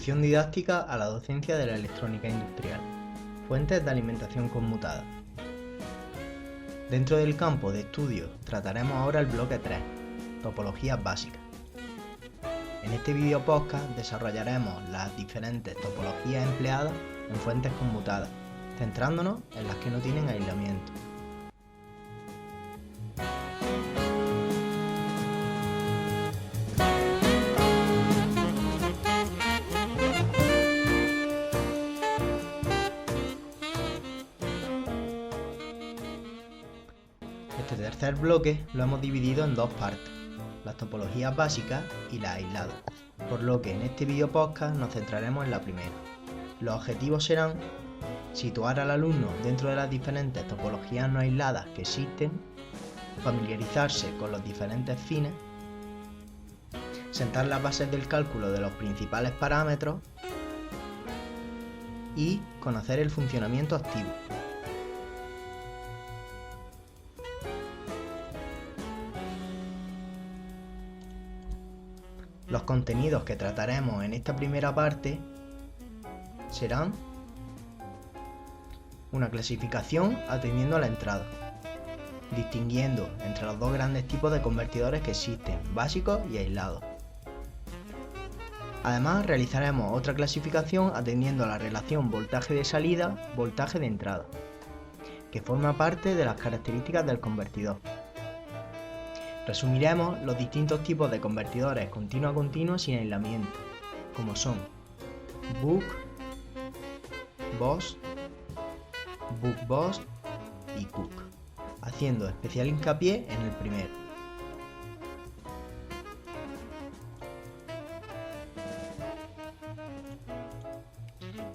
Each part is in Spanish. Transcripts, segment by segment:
Introducción didáctica a la docencia de la electrónica industrial. Fuentes de alimentación conmutada. Dentro del campo de estudio trataremos ahora el bloque 3, topologías básicas. En este video podcast desarrollaremos las diferentes topologías empleadas en fuentes conmutadas, centrándonos en las que no tienen aislamiento. Este tercer bloque lo hemos dividido en dos partes, las topologías básicas y las aisladas, por lo que en este video podcast nos centraremos en la primera. Los objetivos serán situar al alumno dentro de las diferentes topologías no aisladas que existen, familiarizarse con los diferentes fines, sentar las bases del cálculo de los principales parámetros y conocer el funcionamiento activo. Los contenidos que trataremos en esta primera parte serán una clasificación atendiendo a la entrada, distinguiendo entre los dos grandes tipos de convertidores que existen, básicos y aislados. Además, realizaremos otra clasificación atendiendo a la relación voltaje de salida-voltaje de entrada, que forma parte de las características del convertidor. Resumiremos los distintos tipos de convertidores continua a continua sin aislamiento, como son Buck, Boost, Buck-Boost y Cook, haciendo especial hincapié en el primero.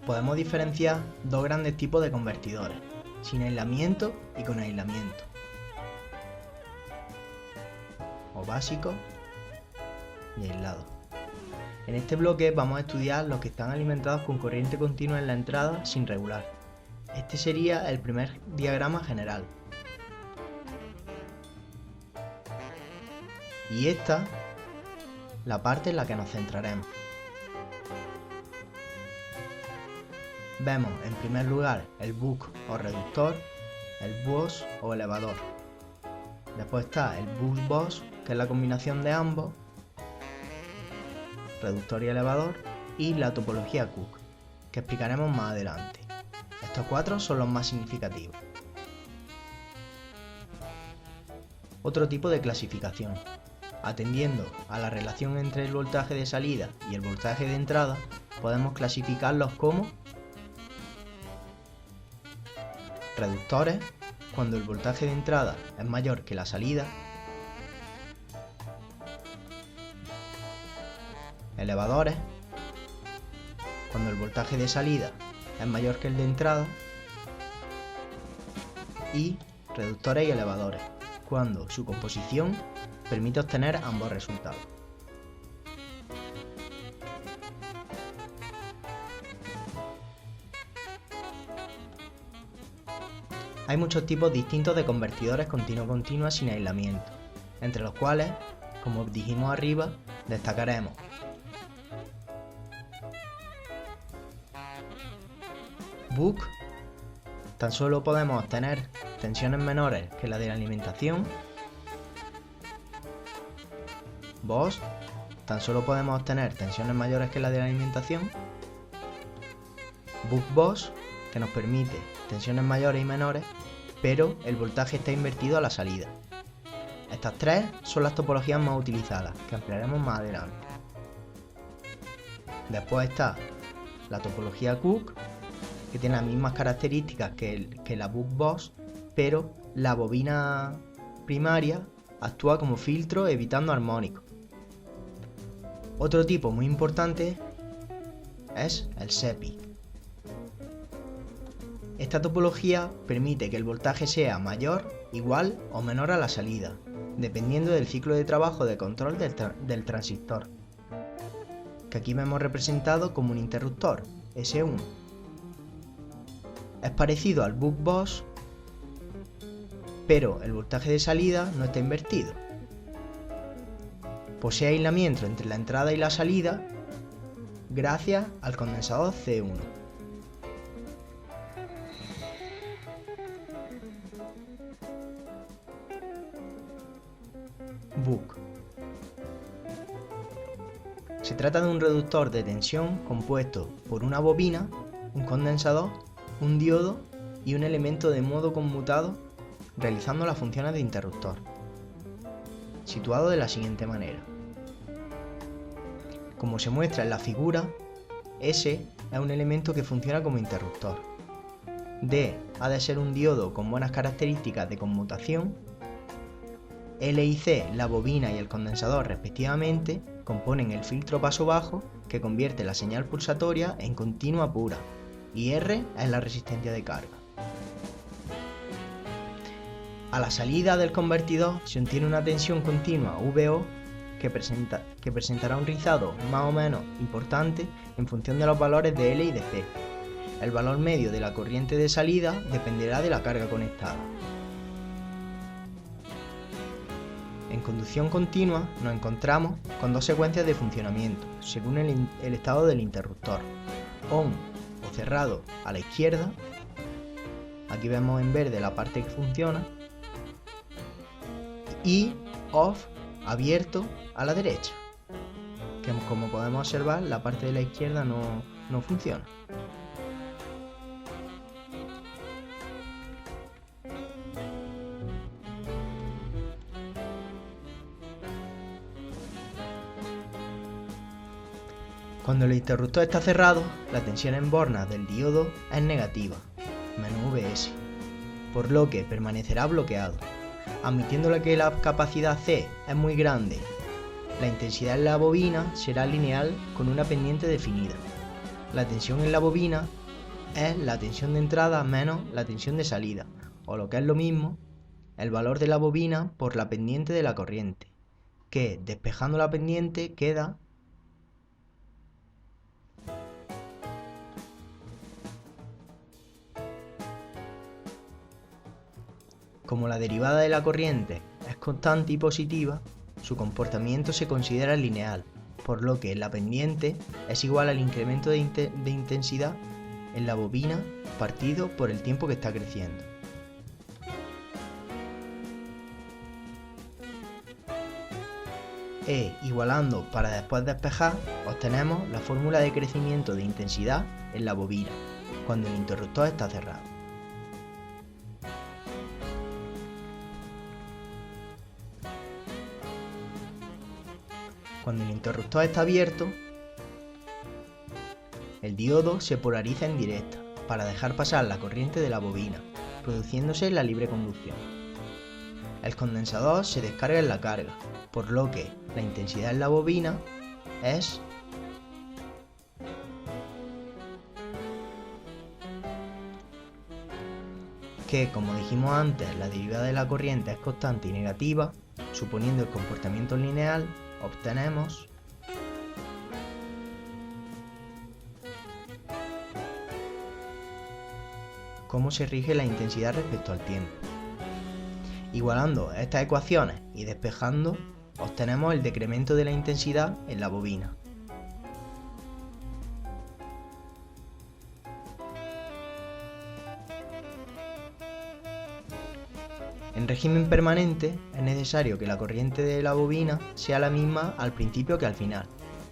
Podemos diferenciar dos grandes tipos de convertidores, sin aislamiento y con aislamiento, o básicos y aislados. En este bloque vamos a estudiar los que están alimentados con corriente continua en la entrada sin regular. Este sería el primer diagrama general. Y esta, la parte en la que nos centraremos. Vemos en primer lugar el buck o reductor, el boost o elevador. Después está el buck-boost, que es la combinación de ambos, reductor y elevador, y la topología Cook, que explicaremos más adelante. Estos cuatro son los más significativos. Otro tipo de clasificación. Atendiendo a la relación entre el voltaje de salida y el voltaje de entrada, podemos clasificarlos como reductores, cuando el voltaje de entrada es mayor que la salida, elevadores, cuando el voltaje de salida es mayor que el de entrada, y reductores y elevadores, cuando su composición permite obtener ambos resultados. Hay muchos tipos distintos de convertidores continua-continua sin aislamiento, entre los cuales, como dijimos arriba, destacaremos Buck, tan solo podemos obtener tensiones menores que la de la alimentación. Boost, tan solo podemos obtener tensiones mayores que la de la alimentación. Buck-Boost, que nos permite tensiones mayores y menores, pero el voltaje está invertido a la salida. Estas tres son las topologías más utilizadas, que ampliaremos más adelante. Después está la topología Cook, que tiene las mismas características que la Buck-Boost, pero la bobina primaria actúa como filtro evitando armónicos. Otro tipo muy importante es el SEPI. Esta topología permite que el voltaje sea mayor, igual o menor a la salida, dependiendo del ciclo de trabajo de control del transistor, que aquí vemos representado como un interruptor, S1. Es parecido al Buck-Boost, pero el voltaje de salida no está invertido. Posee aislamiento entre la entrada y la salida gracias al condensador C1. Buck. Se trata de un reductor de tensión compuesto por una bobina, un condensador, un diodo y un elemento de modo conmutado realizando las funciones de interruptor, situado de la siguiente manera. Como se muestra en la figura, S es un elemento que funciona como interruptor. D ha de ser un diodo con buenas características de conmutación. L y C, la bobina y el condensador respectivamente, componen el filtro paso bajo que convierte la señal pulsatoria en continua pura, y R es la resistencia de carga. A la salida del convertidor se obtiene una tensión continua VO que presentará un rizado más o menos importante en función de los valores de L y de C. El valor medio de la corriente de salida dependerá de la carga conectada. En conducción continua nos encontramos con dos secuencias de funcionamiento, según el estado del interruptor. On o cerrado a la izquierda, aquí vemos en verde la parte que funciona, y off, abierto, a la derecha, que como podemos observar la parte de la izquierda no funciona. Cuando el interruptor está cerrado, la tensión en bornas del diodo es negativa, menos Vs, por lo que permanecerá bloqueado. Admitiendo que la capacidad C es muy grande, la intensidad en la bobina será lineal con una pendiente definida. La tensión en la bobina es la tensión de entrada menos la tensión de salida, o lo que es lo mismo, el valor de la bobina por la pendiente de la corriente, que despejando la pendiente queda como la derivada de la corriente es constante y positiva, su comportamiento se considera lineal, por lo que la pendiente es igual al incremento de intensidad en la bobina partido por el tiempo que está creciendo. Igualando para después despejar, obtenemos la fórmula de crecimiento de intensidad en la bobina, cuando el interruptor está cerrado. Cuando el interruptor está abierto, el diodo se polariza en directa para dejar pasar la corriente de la bobina, produciéndose la libre conducción. El condensador se descarga en la carga, por lo que la intensidad en la bobina es que, como dijimos antes, la derivada de la corriente es constante y negativa, suponiendo el comportamiento lineal, obtenemos cómo se rige la intensidad respecto al tiempo. Igualando estas ecuaciones y despejando, obtenemos el decremento de la intensidad en la bobina. En régimen permanente es necesario que la corriente de la bobina sea la misma al principio que al final,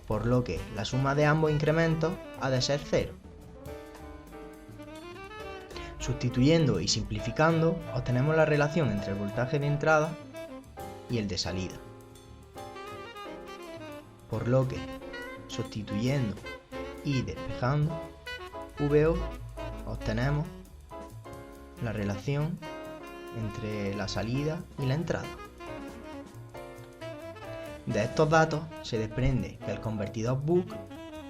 por lo que la suma de ambos incrementos ha de ser 0. Sustituyendo y simplificando, obtenemos la relación entre el voltaje de entrada y el de salida. Por lo que, sustituyendo y despejando, VO, obtenemos la relación entre la salida y la entrada. De estos datos se desprende que el convertidor Buck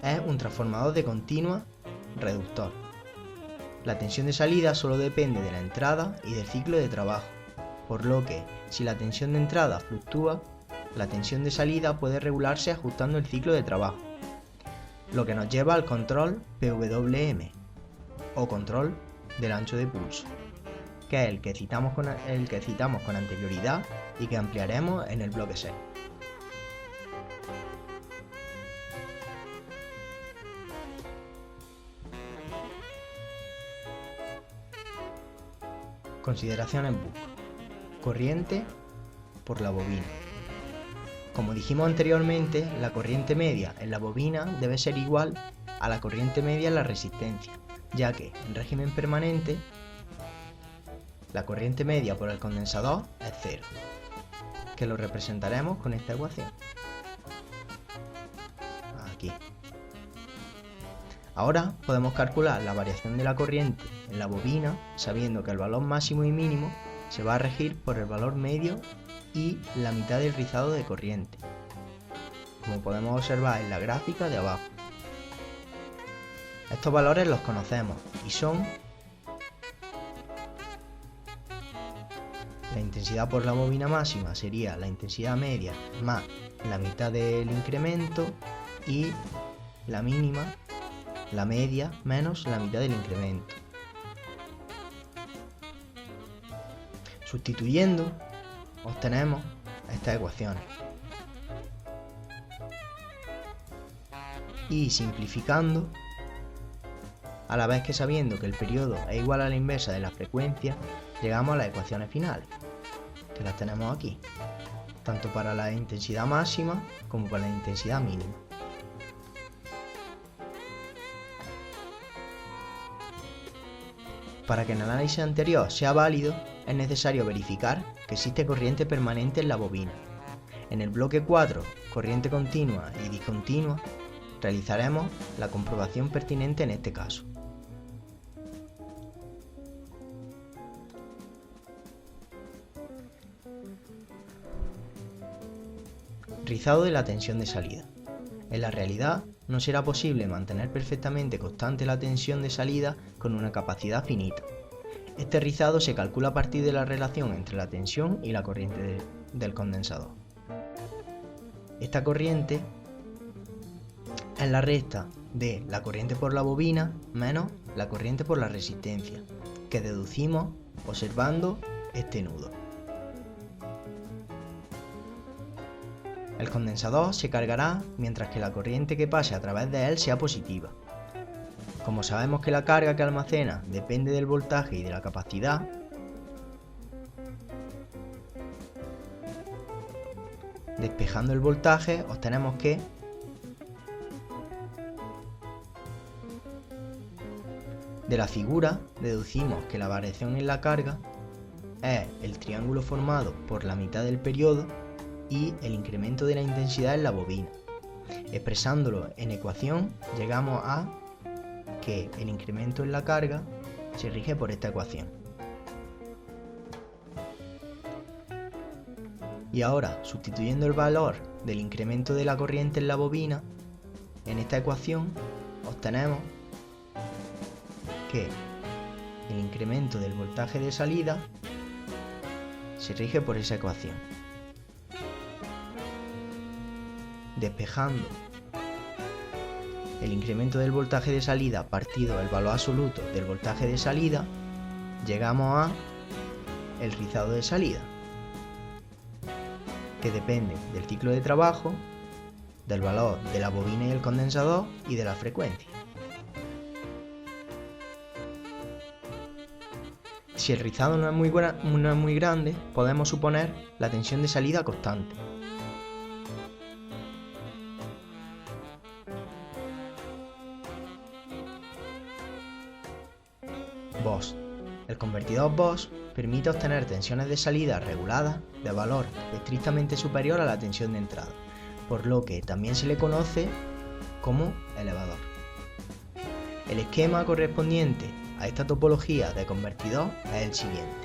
es un transformador de continua reductor. La tensión de salida solo depende de la entrada y del ciclo de trabajo, por lo que si la tensión de entrada fluctúa, la tensión de salida puede regularse ajustando el ciclo de trabajo, lo que nos lleva al control PWM o control del ancho de pulso, que es el que citamos con anterioridad y que ampliaremos en el bloque 6. Consideraciones BOOK. Corriente por la bobina. Como dijimos anteriormente, la corriente media en la bobina debe ser igual a la corriente media en la resistencia, ya que en régimen permanente la corriente media por el condensador es 0, que lo representaremos con esta ecuación. Aquí. Ahora podemos calcular la variación de la corriente en la bobina sabiendo que el valor máximo y mínimo se va a regir por el valor medio y la mitad del rizado de corriente, como podemos observar en la gráfica de abajo. Estos valores los conocemos y son la intensidad por la bobina máxima sería la intensidad media más la mitad del incremento y la mínima, la media, menos la mitad del incremento. Sustituyendo, obtenemos estas ecuaciones. Y simplificando, a la vez que sabiendo que el periodo es igual a la inversa de la frecuencia, llegamos a las ecuaciones finales, que las tenemos aquí, tanto para la intensidad máxima como para la intensidad mínima. Para que el análisis anterior sea válido, es necesario verificar que existe corriente permanente en la bobina. En el bloque 4, corriente continua y discontinua, realizaremos la comprobación pertinente en este caso. Rizado de la tensión de salida. En la realidad, no será posible mantener perfectamente constante la tensión de salida con una capacidad finita. Este rizado se calcula a partir de la relación entre la tensión y la corriente del condensador. Esta corriente es la resta de la corriente por la bobina menos la corriente por la resistencia, que deducimos observando este nudo. El condensador se cargará mientras que la corriente que pase a través de él sea positiva. Como sabemos que la carga que almacena depende del voltaje y de la capacidad, despejando el voltaje obtenemos que de la figura deducimos que la variación en la carga es el triángulo formado por la mitad del periodo y el incremento de la intensidad en la bobina. Expresándolo en ecuación, llegamos a que el incremento en la carga se rige por esta ecuación. Y ahora, sustituyendo el valor del incremento de la corriente en la bobina en esta ecuación, obtenemos que el incremento del voltaje de salida se rige por esa ecuación. Despejando el incremento del voltaje de salida partido del valor absoluto del voltaje de salida, llegamos a el rizado de salida, que depende del ciclo de trabajo, del valor de la bobina y el condensador y de la frecuencia. Si el rizado no es muy grande, podemos suponer la tensión de salida constante. BOS. El convertidor BOS permite obtener tensiones de salida reguladas de valor estrictamente superior a la tensión de entrada, por lo que también se le conoce como elevador. El esquema correspondiente a esta topología de convertidor es el siguiente.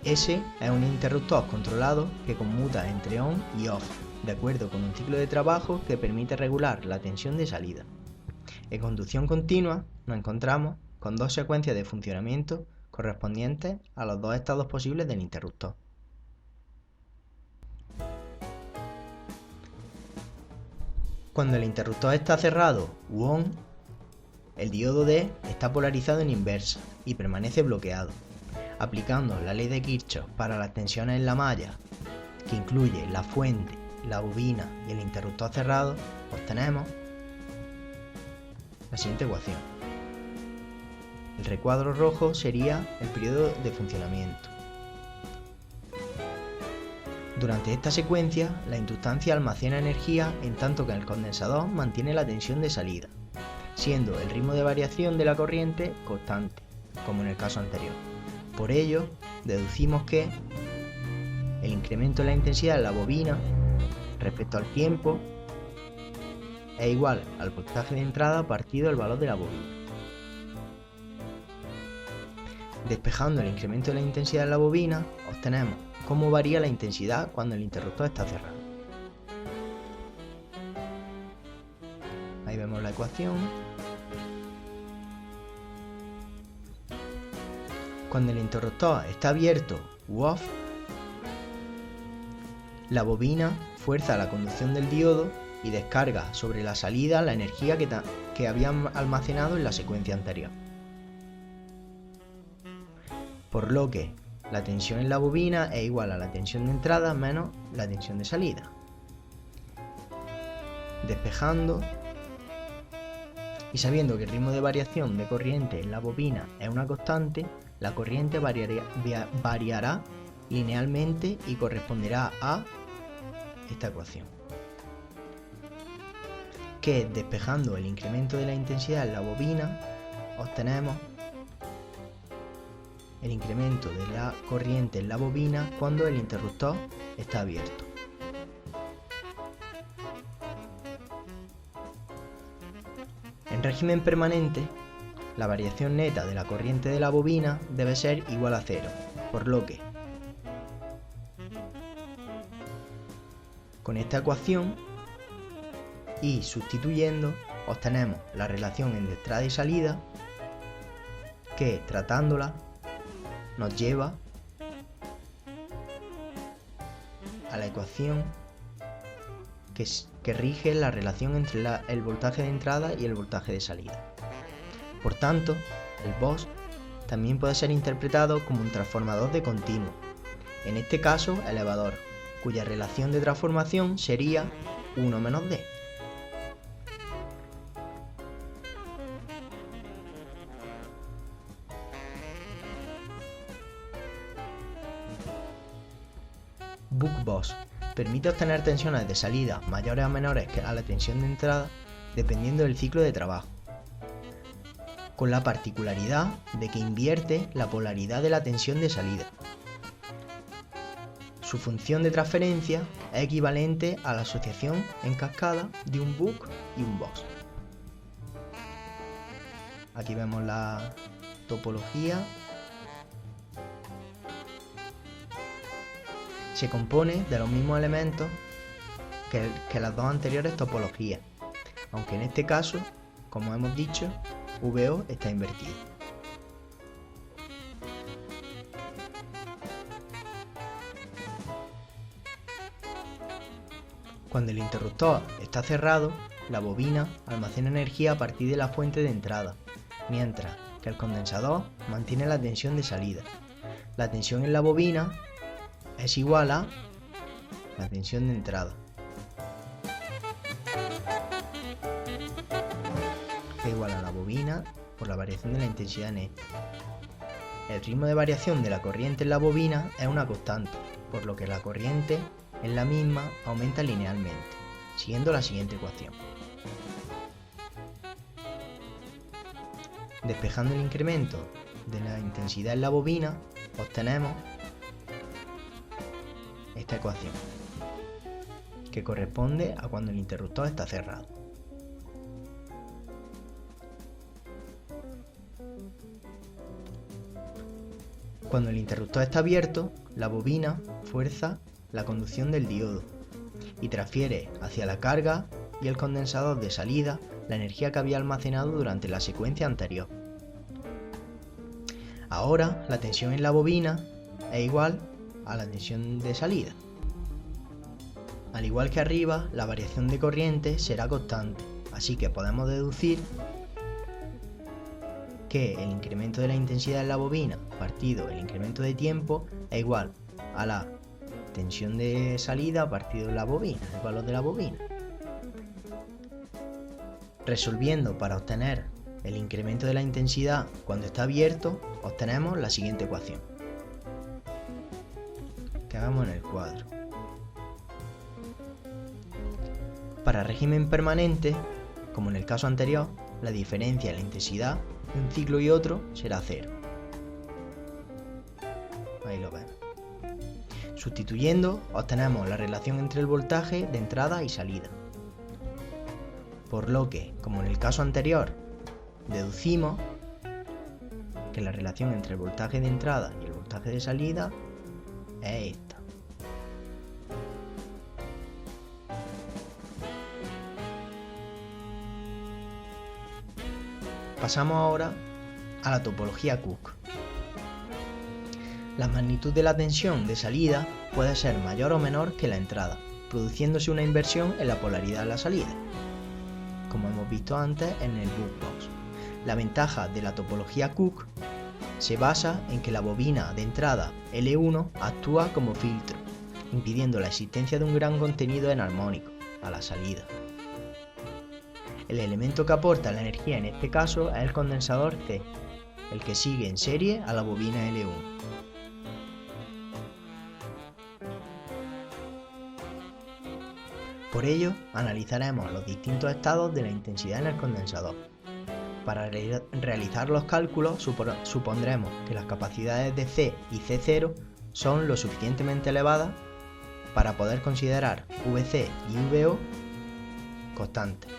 S es un interruptor controlado que conmuta entre on y off, de acuerdo con un ciclo de trabajo que permite regular la tensión de salida. En conducción continua nos encontramos con dos secuencias de funcionamiento correspondientes a los dos estados posibles del interruptor. Cuando el interruptor está cerrado u on, el diodo D está polarizado en inversa y permanece bloqueado. Aplicando la ley de Kirchhoff para las tensiones en la malla, que incluye la fuente, la bobina y el interruptor cerrado, obtenemos la siguiente ecuación. El recuadro rojo sería el periodo de funcionamiento. Durante esta secuencia, la inductancia almacena energía en tanto que el condensador mantiene la tensión de salida, siendo el ritmo de variación de la corriente constante, como en el caso anterior. Por ello, deducimos que el incremento de la intensidad en la bobina respecto al tiempo es igual al voltaje de entrada partido el valor de la bobina. Despejando el incremento de la intensidad en la bobina, obtenemos cómo varía la intensidad cuando el interruptor está cerrado. Ahí vemos la ecuación. Cuando el interruptor está abierto u off, la bobina fuerza la conducción del diodo y descarga sobre la salida la energía que había almacenado en la secuencia anterior. Por lo que la tensión en la bobina es igual a la tensión de entrada menos la tensión de salida. Despejando y sabiendo que el ritmo de variación de corriente en la bobina es una constante, la corriente variará linealmente y corresponderá a esta ecuación, que despejando el incremento de la intensidad en la bobina, obtenemos el incremento de la corriente en la bobina cuando el interruptor está abierto. En régimen permanente, la variación neta de la corriente de la bobina debe ser igual a cero, por lo que con esta ecuación y sustituyendo obtenemos la relación entre entrada y salida, que tratándola nos lleva a la ecuación que rige la relación entre el voltaje de entrada y el voltaje de salida. Por tanto, el VOS también puede ser interpretado como un transformador de continuo, en este caso elevador, cuya relación de transformación sería 1 menos D. Buck-Bos permite obtener tensiones de salida mayores o menores que a la tensión de entrada dependiendo del ciclo de trabajo, con la particularidad de que invierte la polaridad de la tensión de salida. Su función de transferencia es equivalente a la asociación en cascada de un Buck y un Bos. Aquí vemos la topología. Se compone de los mismos elementos que las dos anteriores topologías, aunque en este caso, como hemos dicho, VO está invertido. Cuando el interruptor está cerrado, la bobina almacena energía a partir de la fuente de entrada, mientras que el condensador mantiene la tensión de salida. La tensión en la bobina es igual a la tensión de entrada, que es igual a la bobina por la variación de la intensidad neta. El ritmo de variación de la corriente en la bobina es una constante, por lo que la corriente en la misma aumenta linealmente, siguiendo la siguiente ecuación. Despejando el incremento de la intensidad en la bobina, obtenemos esta ecuación, que corresponde a cuando el interruptor está cerrado. Cuando el interruptor está abierto, la bobina fuerza la conducción del diodo y transfiere hacia la carga y el condensador de salida la energía que había almacenado durante la secuencia anterior. Ahora la tensión en la bobina es igual a la tensión de salida. Al igual que arriba, la variación de corriente será constante, así que podemos deducir que el incremento de la intensidad en la bobina partido el incremento de tiempo es igual a la tensión de salida partido la bobina, el valor de la bobina. Resolviendo para obtener el incremento de la intensidad cuando está abierto, obtenemos la siguiente ecuación, que hagamos en el cuadro. Para régimen permanente, como en el caso anterior, la diferencia en la intensidad de un ciclo y otro será 0. Ahí lo vemos. Sustituyendo, obtenemos la relación entre el voltaje de entrada y salida. Por lo que, como en el caso anterior, deducimos que la relación entre el voltaje de entrada y el voltaje de salida es esta. Pasamos ahora a la topología Cook. La magnitud de la tensión de salida puede ser mayor o menor que la entrada, produciéndose una inversión en la polaridad de la salida, como hemos visto antes en el bookbox. La ventaja de la topología Cook se basa en que la bobina de entrada L1 actúa como filtro, impidiendo la existencia de un gran contenido enarmónico a la salida. El elemento que aporta la energía en este caso es el condensador C, el que sigue en serie a la bobina L1. Por ello, analizaremos los distintos estados de la intensidad en el condensador. Para realizar los cálculos supondremos que las capacidades de C y C0 son lo suficientemente elevadas para poder considerar VC y VO constantes.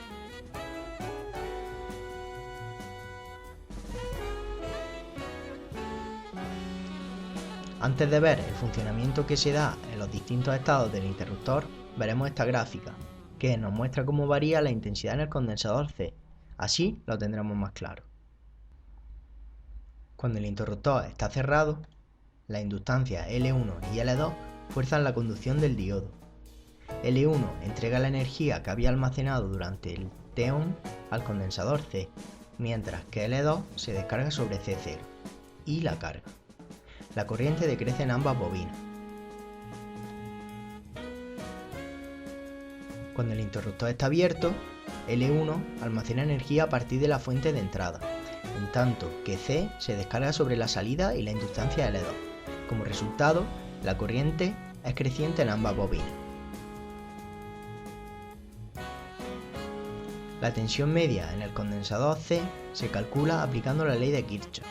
Antes de ver el funcionamiento que se da en los distintos estados del interruptor, veremos esta gráfica, que nos muestra cómo varía la intensidad en el condensador C. Así lo tendremos más claro. Cuando el interruptor está cerrado, las inductancias L1 y L2 fuerzan la conducción del diodo. L1 entrega la energía que había almacenado durante el T-on al condensador C, mientras que L2 se descarga sobre C0 y la carga. La corriente decrece en ambas bobinas. Cuando el interruptor está abierto, L1 almacena energía a partir de la fuente de entrada, en tanto que C se descarga sobre la salida y la inductancia L2. Como resultado, la corriente es creciente en ambas bobinas. La tensión media en el condensador C se calcula aplicando la ley de Kirchhoff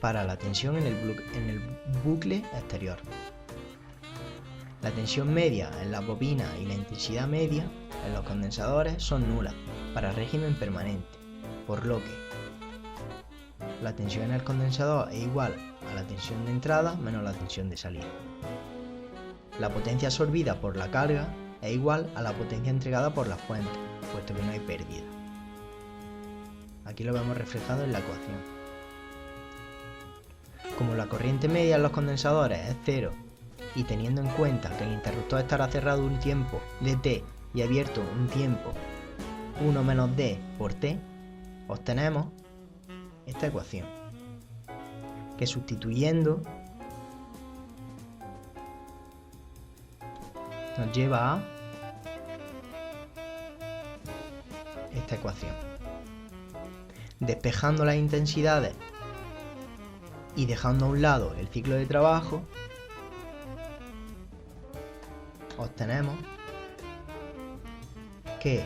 para la tensión en el bucle exterior. La tensión media en la bobina y la intensidad media en los condensadores son nulas para régimen permanente, por lo que la tensión en el condensador es igual a la tensión de entrada menos la tensión de salida. La potencia absorbida por la carga es igual a la potencia entregada por la fuente, puesto que no hay pérdida. Aquí lo vemos reflejado en la ecuación. Como la corriente media en los condensadores es 0 y teniendo en cuenta que el interruptor estará cerrado un tiempo dt y abierto un tiempo 1 menos d por t, obtenemos esta ecuación, que sustituyendo nos lleva a esta ecuación. Despejando las intensidades y dejando a un lado el ciclo de trabajo, obtenemos que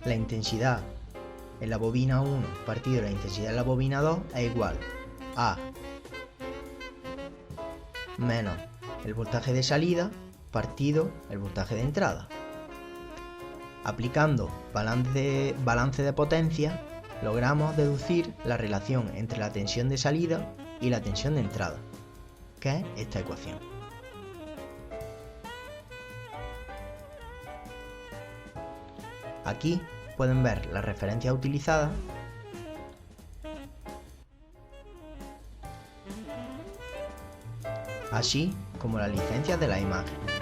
la intensidad en la bobina 1 partido la intensidad en la bobina 2 es igual a menos el voltaje de salida partido el voltaje de entrada. Aplicando balance de potencia, logramos deducir la relación entre la tensión de salida y la tensión de entrada, que es esta ecuación. Aquí pueden ver las referencias utilizadas así como las licencias de la imagen.